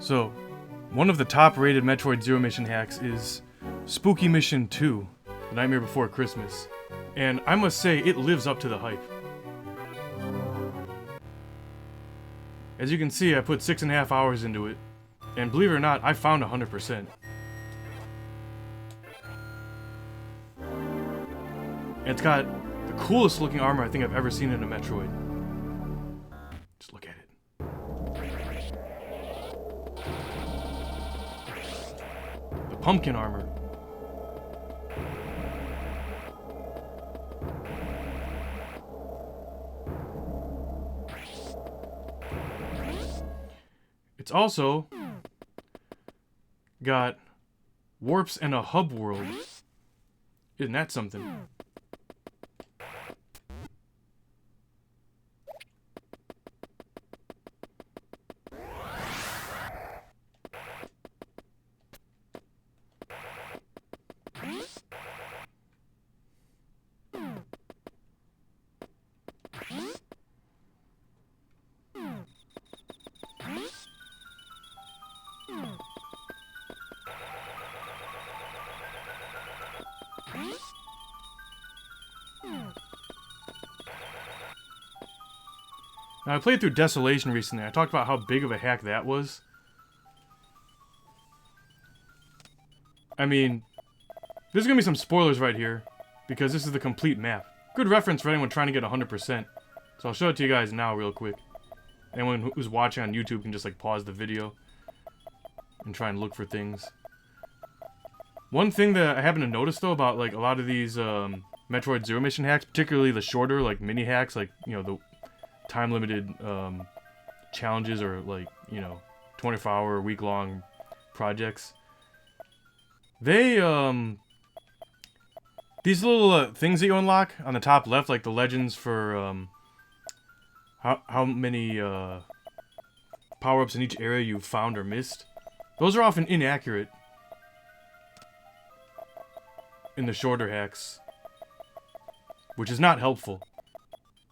So, one of the top-rated Metroid Zero Mission hacks is Spooky Mission 2, The Nightmare Before Christmas. And I must say, it lives up to the hype. As you can see, I put 6.5 hours into it, and believe it or not, I found 100%. And it's got the coolest looking armor I think I've ever seen in a Metroid. Just look at it. The pumpkin armor. It's also got warps and a hub world. Isn't that something? Now, I played through Desolation recently. I talked about how big of a hack that was. I mean, there's gonna be some spoilers right here, because this is the complete map. Good reference for anyone trying to get 100%. So I'll show it to you guys now real quick. Anyone who's watching on YouTube can just like pause the video and try and look for things. One thing that I happen to notice though about like a lot of these Metroid Zero Mission hacks, particularly the shorter like mini hacks, like, you know, the time-limited challenges or like, you know, 24-hour or week-long projects. They these little things that you unlock on the top left, like the legends for how many power-ups in each area you've found or missed, those are often inaccurate in the shorter hacks, which is not helpful.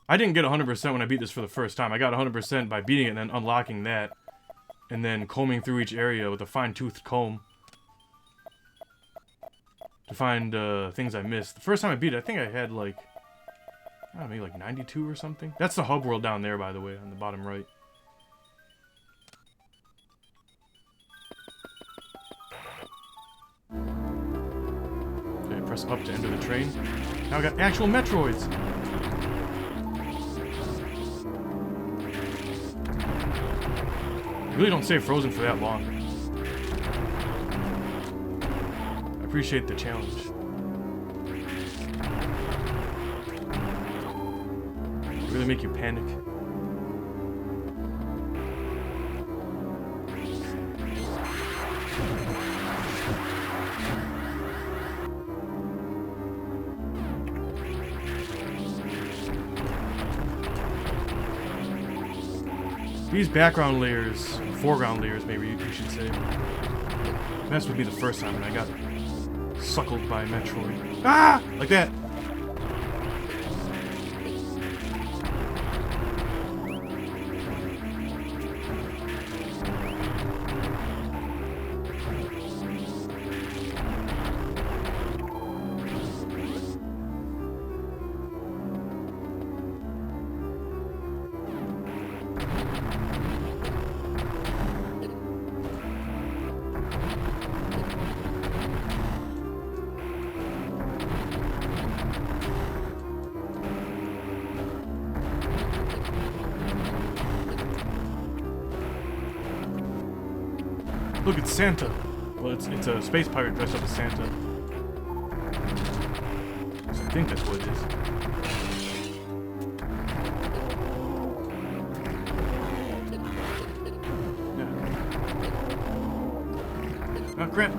I didn't get 100% when I beat this for the first time. I got 100% by beating it and then unlocking that, and then combing through each area with a fine-toothed comb to find things I missed. The first time I beat it, I think I had like, I don't know, maybe like 92 or something. That's the hub world down there, by the way, on the bottom right. Okay, press up to enter the train. Now I got actual Metroids. I really don't stay frozen for that long. I appreciate the challenge. They really make you panic. These background layers, foreground layers maybe you should say, messed with me the first time and I got suckled by Metroid. Ah! Like that! Look, it's Santa. Well, it's a space pirate dressed up as Santa. So I think that's what it is. Yeah. Oh, crap.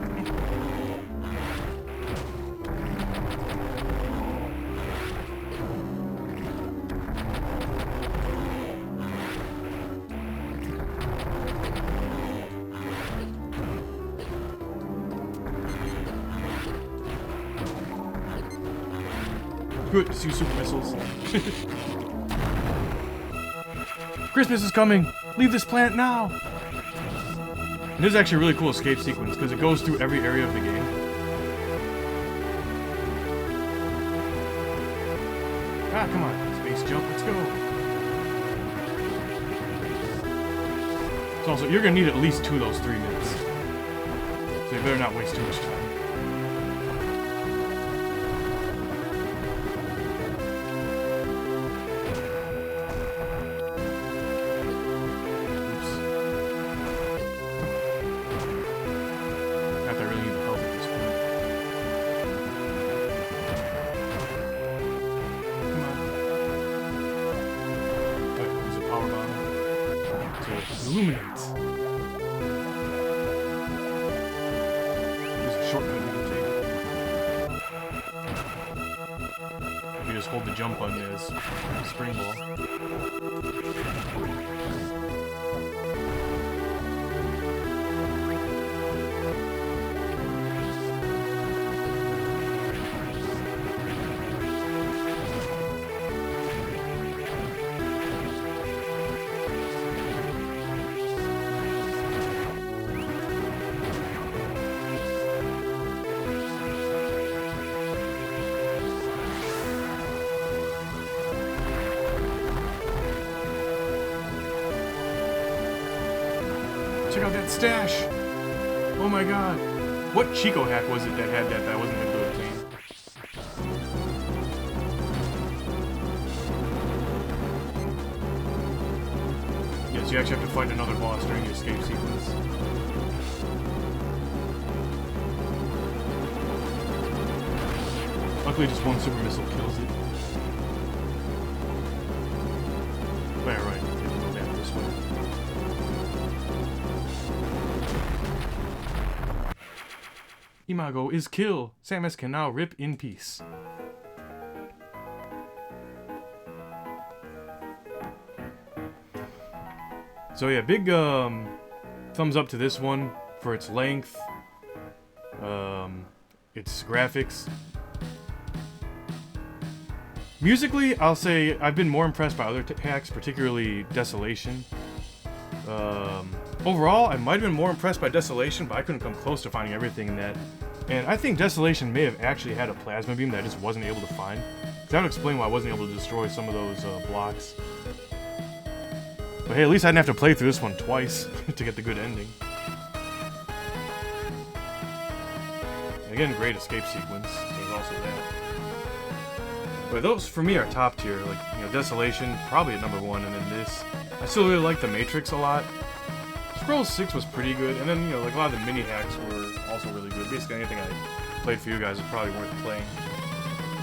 Good, just use super missiles. Christmas is coming! Leave this planet now! And this is actually a really cool escape sequence because it goes through every area of the game. Ah, come on. Space jump. Let's go. So also, you're going to need at least 2 of those 3 minutes. So you better not waste too much time. Illuminate. There's a shortcut we can take. You just hold the jump button as spring ball. Check out that stash! Oh my god. What Chico hack was it that had that I wasn't able to obtain? Yes, you actually have to fight another boss during the escape sequence. Luckily just one super missile kills it. Right, right. Go down this way. Imago is kill. Samus can now rip in peace. So yeah, big thumbs up to this one for its length, its graphics. Musically, I'll say I've been more impressed by other hacks, particularly Desolation. Overall, I might have been more impressed by Desolation, but I couldn't come close to finding everything in that. And I think Desolation may have actually had a plasma beam that I just wasn't able to find. That would explain why I wasn't able to destroy some of those blocks. But hey, at least I didn't have to play through this one twice to get the good ending. And again, great escape sequence, so there's also that. But those, for me, are top tier. Like, you know, Desolation, probably at #1, and then this. I still really like The Matrix a lot. Scrolls 6 was pretty good, and then, you know, like a lot of the mini hacks were also really good. Basically, anything I played for you guys is probably worth playing.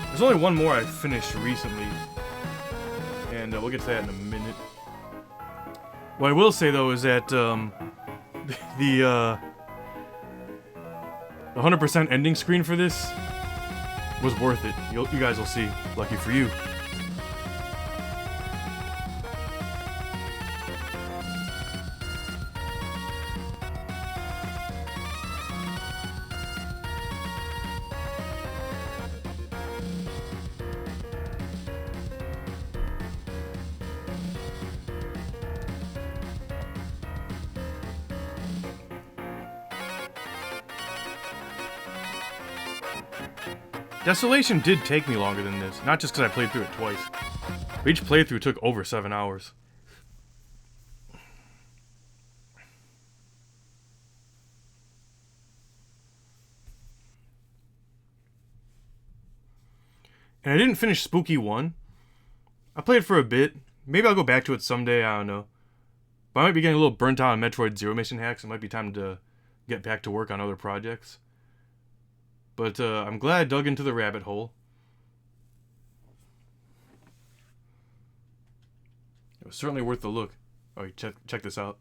There's only one more I finished recently, and we'll get to that in a minute. What I will say, though, is that the 100% ending screen for this was worth it. You guys will see. Lucky for you. Desolation did take me longer than this, not just because I played through it twice. But each playthrough took over 7 hours. And I didn't finish Spooky 1. I played for a bit. Maybe I'll go back to it someday, I don't know. But I might be getting a little burnt out on Metroid Zero Mission hacks. It might be time to get back to work on other projects. But I'm glad I dug into the rabbit hole. It was certainly worth the look. Oh, check this out.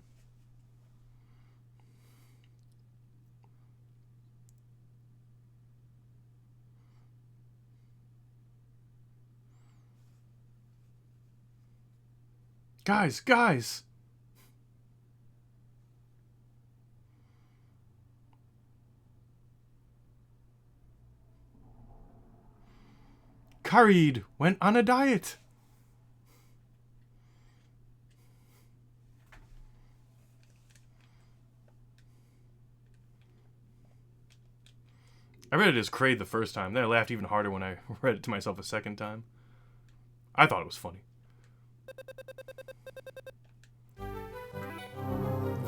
Guys! Khalid went on a diet. I read it as Kraid the first time. Then I laughed even harder when I read it to myself a second time. I thought it was funny.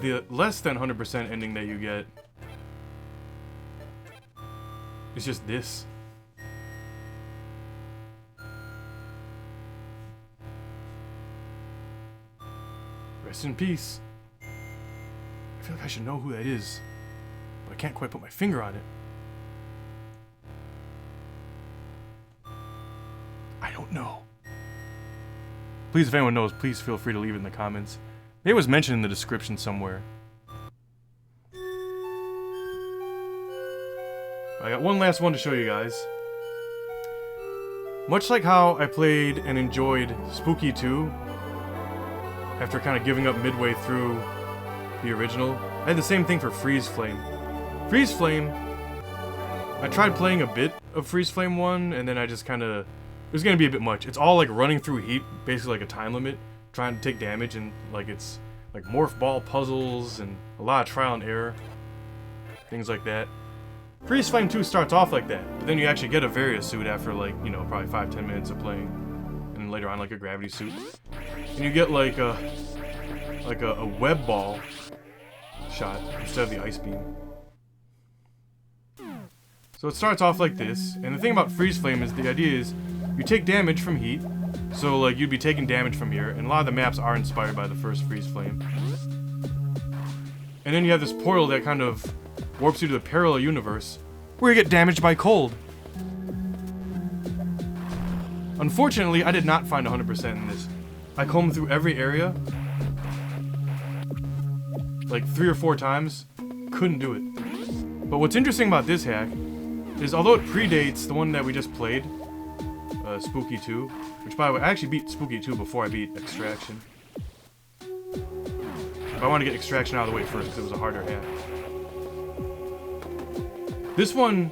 The less than 100% ending that you get is just this. Rest in peace. I feel like I should know who that is, but I can't quite put my finger on it. I don't know. Please, if anyone knows, please feel free to leave it in the comments. Maybe it was mentioned in the description somewhere. I got one last one to show you guys. Much like how I played and enjoyed Spooky 2, after kind of giving up midway through the original, I had the same thing for FreezeFlame. FreezeFlame, I tried playing a bit of FreezeFlame 1, and then I just kind of... It was going to be a bit much. It's all like running through heat, basically like a time limit, trying to take damage, and like it's like morph ball puzzles and a lot of trial and error. Things like that. FreezeFlame 2 starts off like that, but then you actually get a Varia suit after like, you know, probably 5-10 minutes of playing. And then later on like a gravity suit. And you get like a web ball shot instead of the ice beam. So it starts off like this, and the thing about FreezeFlame is the idea is you take damage from heat, so like you'd be taking damage from here, and a lot of the maps are inspired by the first FreezeFlame. And then you have this portal that kind of warps you to the parallel universe, where you get damaged by cold. Unfortunately, I did not find 100% in this. I combed through every area, like 3 or 4 times, couldn't do it. But what's interesting about this hack is, although it predates the one that we just played, Spooky 2, which by the way, I actually beat Spooky 2 before I beat Extraction. But I want to get Extraction out of the way first because it was a harder hack. This one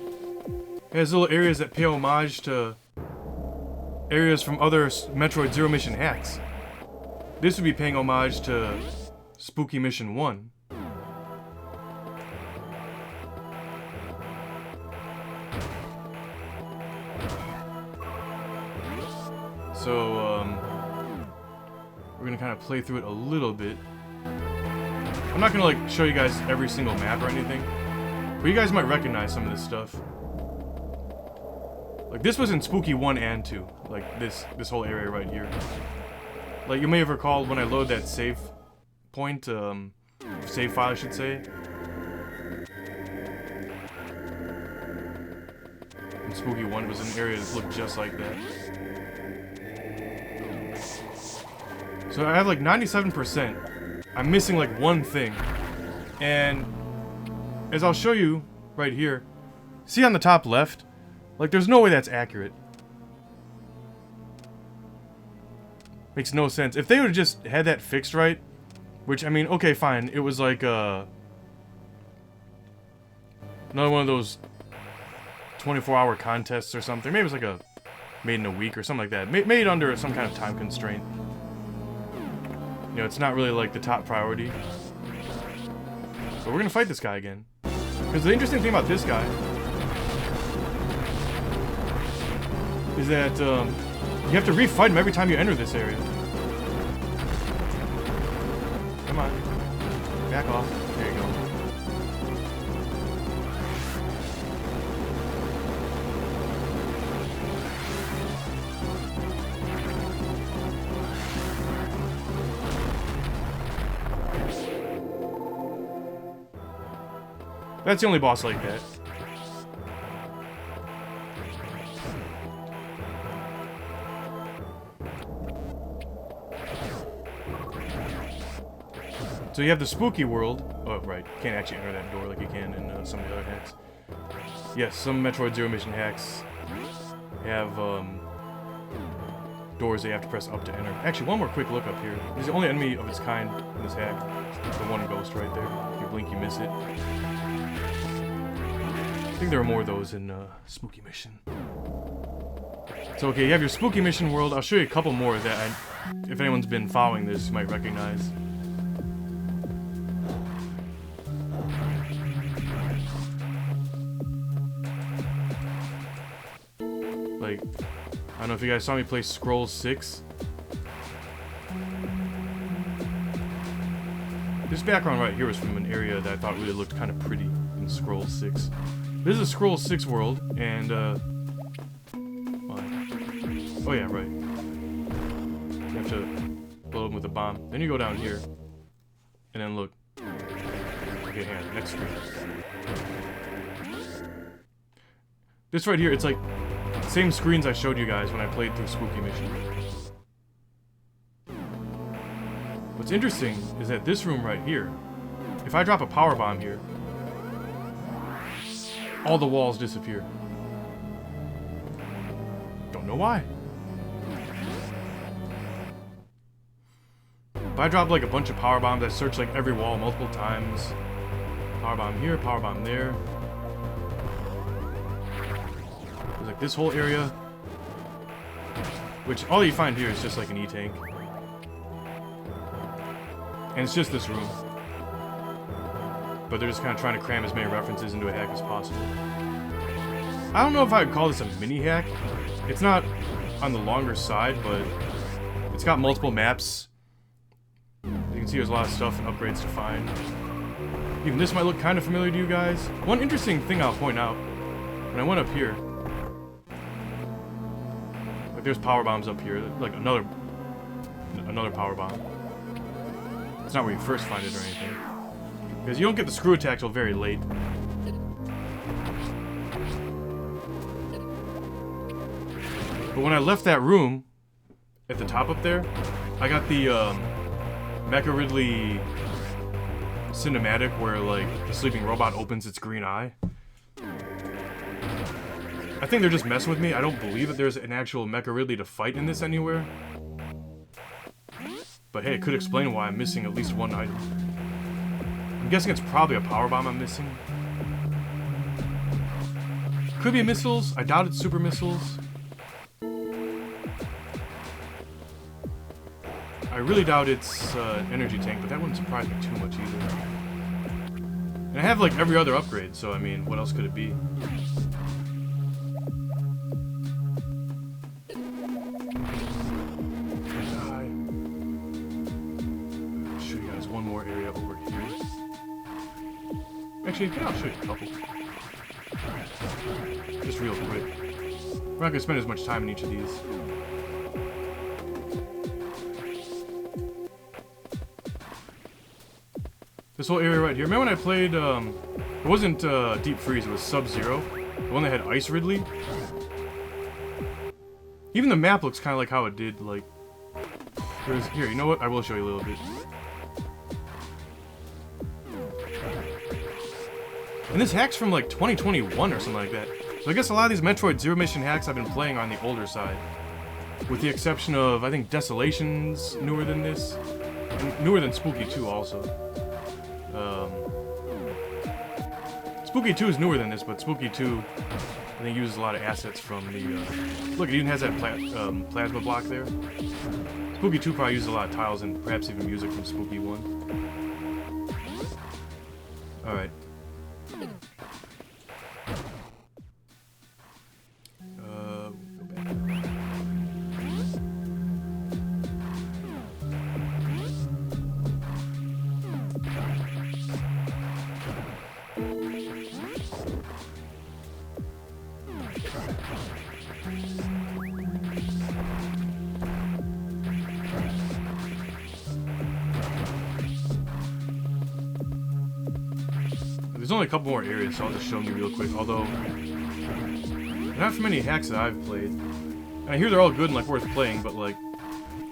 has little areas that pay homage to areas from other Metroid Zero Mission hacks. This would be paying homage to Spooky Mission 1. So, we're gonna kind of play through it a little bit. I'm not gonna like show you guys every single map or anything, but you guys might recognize some of this stuff. Like this was in Spooky 1 and 2, like this whole area right here. Like you may have recalled when I load that save point, save file I should say. In Spooky 1 it was an area that looked just like that. So I have like 97%. I'm missing like one thing. And as I'll show you right here, see on the top left? Like there's no way that's accurate. Makes no sense. If they would have just had that fixed right, which I mean, okay, fine. It was like another one of those 24-hour contests or something. Maybe it was like a made in a week or something like that. Made under some kind of time constraint. You know, it's not really like the top priority. But we're gonna fight this guy again. Because the interesting thing about this guy is that you have to refight him every time you enter this area. Come on. Back off. There you go. That's the only boss like that. So you have the spooky world. Oh, right. You can't actually enter that door like you can in some of the other hacks. Yes, some Metroid Zero Mission hacks have doors that you have to press up to enter. Actually, one more quick look up here. He's the only enemy of its kind in this hack. The one ghost right there. If you blink, you miss it. I think there are more of those in Spooky Mission. So, okay, you have your Spooky Mission world. I'll show you a couple more that, if anyone's been following this, you might recognize. don't know if you guys saw me play Scrolls 6. This background right here was from an area that I thought really looked kind of pretty in Scrolls 6. This is a Scrolls 6 world, and, oh yeah, right. You have to blow them with a bomb. Then you go down here, and then look. Okay, hang on, next screen. This right here, it's like same screens I showed you guys when I played through Spooky Mission. What's interesting is that this room right here, if I drop a power bomb here, all the walls disappear. Don't know why. If I drop like a bunch of power bombs, I search like every wall multiple times. Power bomb here, power bomb there. There's like this whole area, which all you find here is just like an E-tank. And it's just this room. But they're just kind of trying to cram as many references into a hack as possible. I don't know if I would call this a mini hack. It's not on the longer side, but it's got multiple maps. You can see there's a lot of stuff and upgrades to find. Even this might look kind of familiar to you guys. One interesting thing I'll point out, when I went up here, like there's power bombs up here, like another power bomb. It's not where you first find it or anything. Because you don't get the screw attack till very late. But when I left that room, at the top up there, I got the Mecha Ridley cinematic where like the sleeping robot opens its green eye. I think they're just messing with me. I don't believe that there's an actual Mecha Ridley to fight in this anywhere. But hey, it could explain why I'm missing at least one item. I'm guessing it's probably a power bomb I'm missing. Could be missiles. I doubt it's super missiles. I really doubt it's an energy tank, but that wouldn't surprise me too much either. And I have like every other upgrade, so I mean, what else could it be? Actually, yeah, I'll show you a couple. Just real quick. We're not going to spend as much time in each of these. This whole area right here. Remember when I played, it wasn't Deep Freeze, it was Sub-Zero. The one that had Ice Ridley. Even the map looks kind of like how it did, like... Here, you know what? I will show you a little bit. And this hack's from like 2021 or something like that. So I guess a lot of these Metroid Zero Mission hacks I've been playing are on the older side. With the exception of, I think, Desolation's newer than this. And newer than Spooky 2 also. Spooky 2 is newer than this, but Spooky 2, I think, uses a lot of assets from the... Look, it even has that plasma block there. Spooky 2 probably uses a lot of tiles and perhaps even music from Spooky 1. Alright. There's only a couple more areas, so I'll just show them you real quick. Although, not for many hacks that I've played. And I hear they're all good and like worth playing, but like,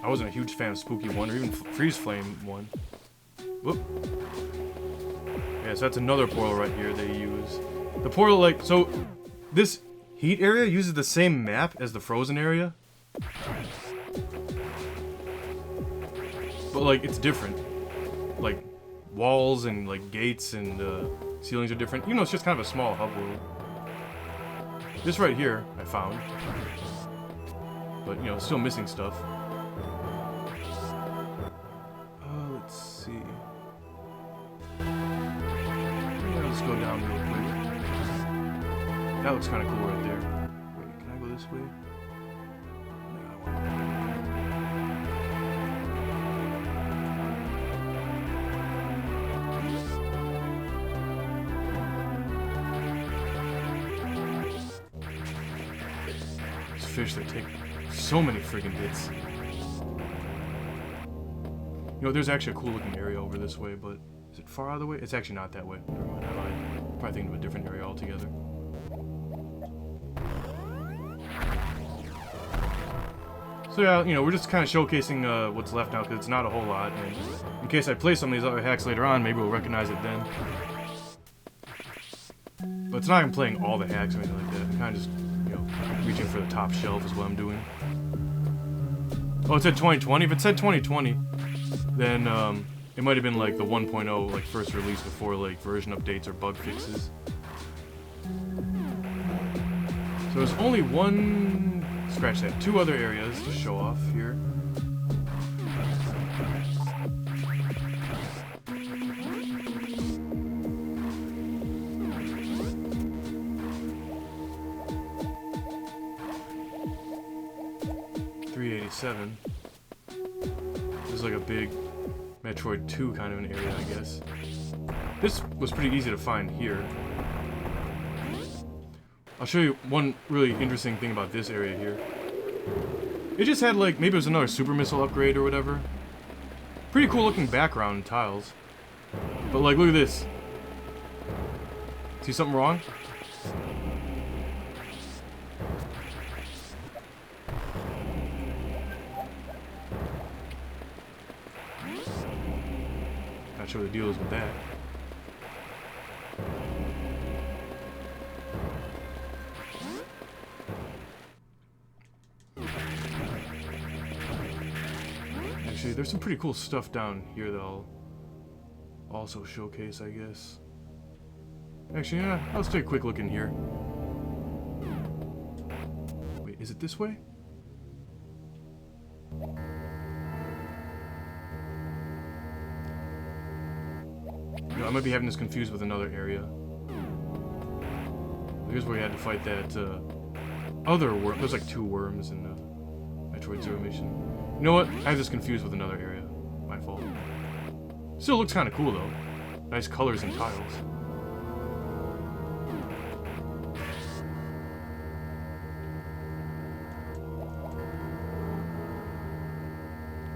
I wasn't a huge fan of Spooky 1 or even FreezeFlame 1. Whoop. Yeah, so that's another portal right here they use. The portal, like, so this heat area uses the same map as the frozen area. But like, it's different. Like, walls and like gates and ceilings are different. You know, it's just kind of a small hub world. This right here, I found. But, you know, still missing stuff. Let's see. Yeah, let's go down real quick. That looks kind of cool right there. Wait, can I go this way? fish that take so many friggin' hits. You know, there's actually a cool looking area over this way, but is it far out of the way? It's actually not that way. Never mind, I lied. Probably thinking of a different area altogether. So yeah, you know, we're just kind of showcasing what's left now, because it's not a whole lot, and in case I play some of these other hacks later on, maybe we'll recognize it then. But it's not even playing all the hacks or anything like that. I'm kind of just, you know, reaching for the top shelf is what I'm doing. Oh, it said 2020? If it said 2020, then it might have been like the 1.0, like first release before like version updates or bug fixes. So there's only one, scratch that, 2 other areas to show off here. This is like a big Metroid 2 kind of an area, I guess. This was pretty easy to find here. I'll show you one really interesting thing about this area here. It just had like, maybe it was another super missile upgrade or whatever. Pretty cool looking background and tiles. But like, look at this. See something wrong? Not sure what the deal is with that. Actually, there's some pretty cool stuff down here that I'll also showcase, I guess. Actually, yeah, let's take a quick look in here. Wait, is it this way? No, I might be having this confused with another area. Here's where we had to fight that other worm. There's like 2 worms in the Metroid Zero mission. You know what? I have this confused with another area. My fault. Still looks kind of cool though. Nice colors and tiles.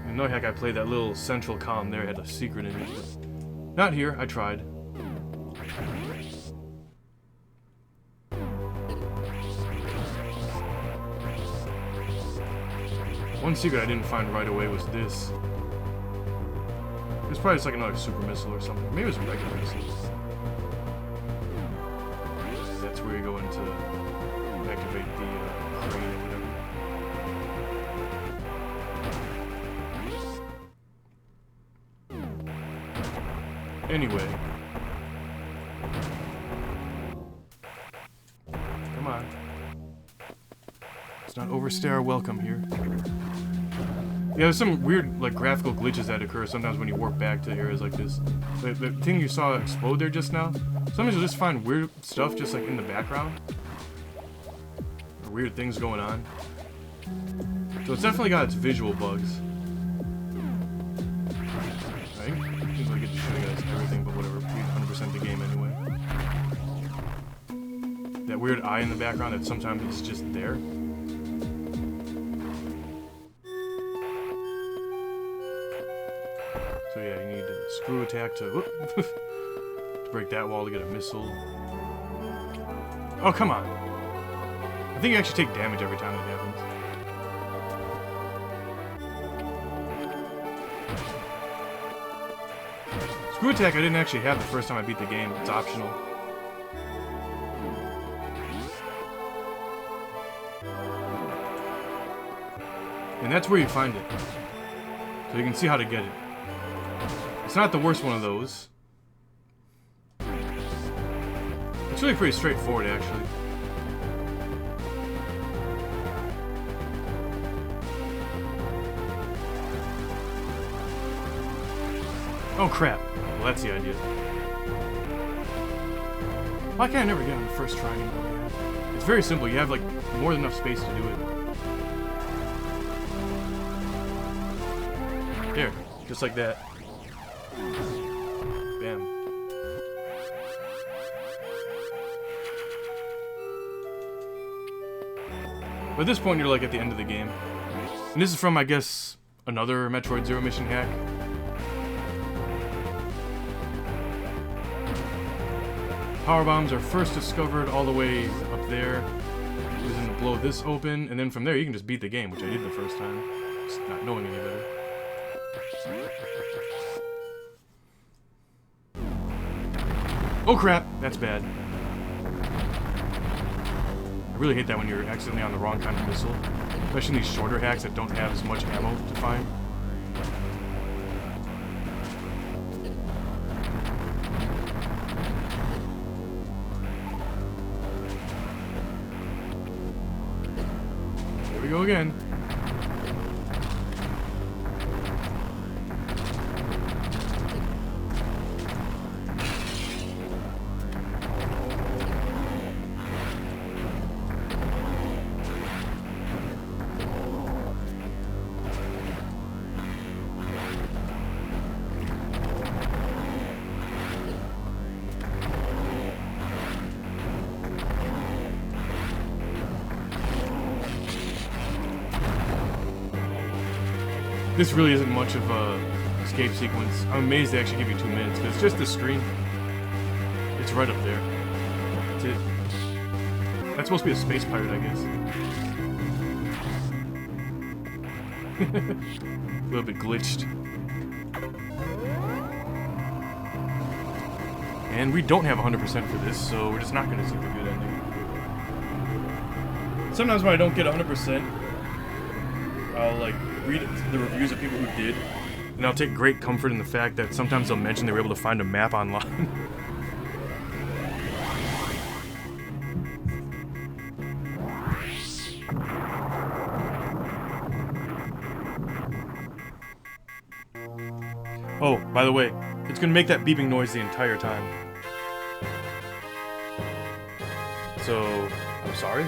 And no heck, I played that little central column there. It had a secret in it. But not here. I tried. One secret I didn't find right away was this. It's probably just like another super missile or something. Maybe it was a regular missile. That's where you go into activate the crane or whatever. Anyway. Come on. Let's not overstay our welcome here. Yeah, there's some weird, like, graphical glitches that occur sometimes when you warp back to areas like this. The thing you saw explode there just now, sometimes you'll just find weird stuff just, like, in the background. Or weird things going on. So it's definitely got its visual bugs. Right? Seems like I get to show you guys everything but whatever, 100% the game anyway. That weird eye in the background that sometimes is just there. So yeah, you need a screw attack to break that wall to get a missile. Oh, come on. I think you actually take damage every time that happens. Screw attack I didn't actually have the first time I beat the game. It's optional. And that's where you find it. So you can see how to get it. It's not the worst one of those. It's really pretty straightforward, actually. Oh crap. Well, that's the idea. Why can't I never get on the first try anymore? It's very simple. You have, like, more than enough space to do it. There. Just like that. Bam. But at this point, you're like at the end of the game. And this is from, I guess, another Metroid Zero Mission hack. Power bombs are first discovered all the way up there. You're going to blow this open, and then from there you can just beat the game, which I did the first time, just not knowing any better. Oh crap, that's bad. I really hate that when you're accidentally on the wrong kind of missile, especially in these shorter hacks that don't have as much ammo to find. Here we go again. This really isn't much of a escape sequence. I'm amazed they actually give you 2 minutes, because it's just the screen. It's right up there. That's it. That's supposed to be a space pirate, I guess. A little bit glitched. And we don't have 100% for this, so we're just not going to see the good ending. Sometimes when I don't get 100%, I'll like read the reviews of people who did, and I'll take great comfort in the fact that sometimes they'll mention they were able to find a map online. Oh, by the way, it's gonna make that beeping noise the entire time. So, I'm sorry.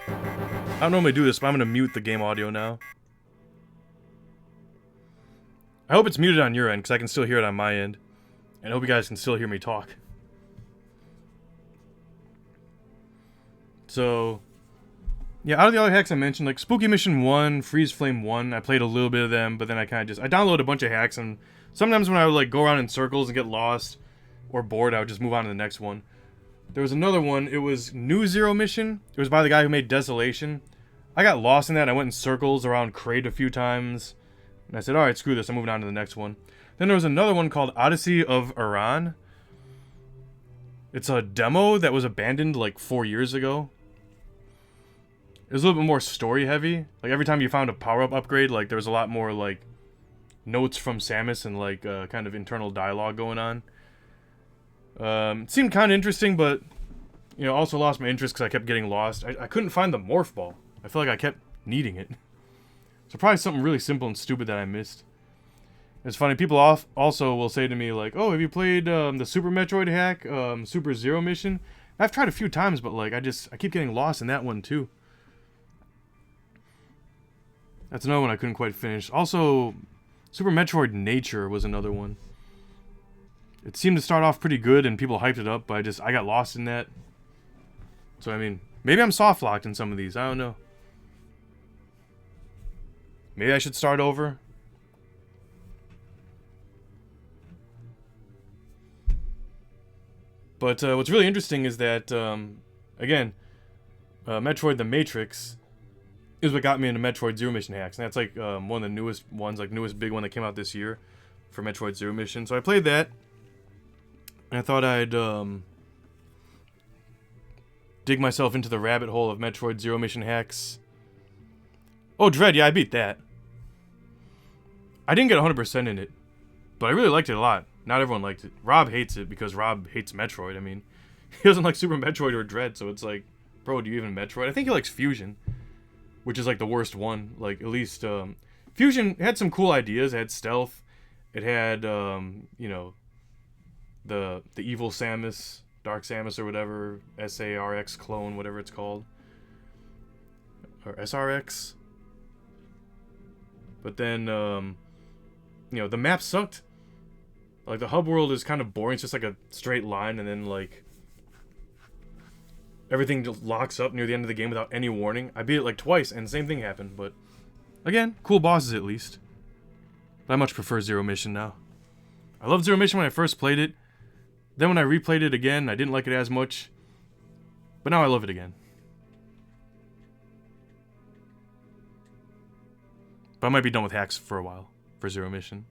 I don't normally do this, but I'm gonna mute the game audio now. I hope it's muted on your end, because I can still hear it on my end. And I hope you guys can still hear me talk. So, yeah, out of the other hacks I mentioned, like Spooky Mission 1, FreezeFlame 1, I played a little bit of them, but then I downloaded a bunch of hacks, and sometimes when I would like go around in circles and get lost or bored, I would just move on to the next one. There was another one, it was New Zero Mission. It was by the guy who made Desolation. I got lost in that, I went in circles around Crate a few times. And I said, alright, screw this, I'm moving on to the next one. Then there was another one called Odyssey of Iran. It's a demo that was abandoned like 4 years ago. It was a little bit more story heavy. Like every time you found a power-up upgrade, like there was a lot more like notes from Samus and like kind of internal dialogue going on. It seemed kind of interesting, but you know, also lost my interest because I kept getting lost. I couldn't find the morph ball. I feel like I kept needing it. So probably something really simple and stupid that I missed. It's funny, people also will say to me like, oh, have you played the Super Metroid hack, Super Zero Mission? I've tried a few times, but like I keep getting lost in that one too. That's another one I couldn't quite finish. Also, Super Metroid Nature was another one. It seemed to start off pretty good and people hyped it up, but I got lost in that. So I mean, maybe I'm soft locked in some of these, I don't know. Maybe I should start over. But what's really interesting is that, again, Metroid the Matrix is what got me into Metroid Zero Mission hacks. And that's like one of the newest ones, like newest big one that came out this year for Metroid Zero Mission. So I played that. And I thought I'd dig myself into the rabbit hole of Metroid Zero Mission hacks. Oh, Dread, yeah, I beat that. I didn't get 100% in it, but I really liked it a lot. Not everyone liked it. Rob hates it because Rob hates Metroid. I mean, he doesn't like Super Metroid or Dread, so it's like, bro, do you even Metroid? I think he likes Fusion, which is like the worst one. Like, at least, Fusion had some cool ideas. It had stealth. It had, you know, the evil Samus, Dark Samus or whatever, SARX clone, whatever it's called. Or SRX. But then, you know, the map sucked. Like, the hub world is kind of boring. It's just like a straight line, and then, like, everything just locks up near the end of the game without any warning. I beat it like twice, and the same thing happened, but... Again, cool bosses at least. But I much prefer Zero Mission now. I loved Zero Mission when I first played it. Then when I replayed it again, I didn't like it as much. But now I love it again. But I might be done with hacks for a while, for Zero Mission.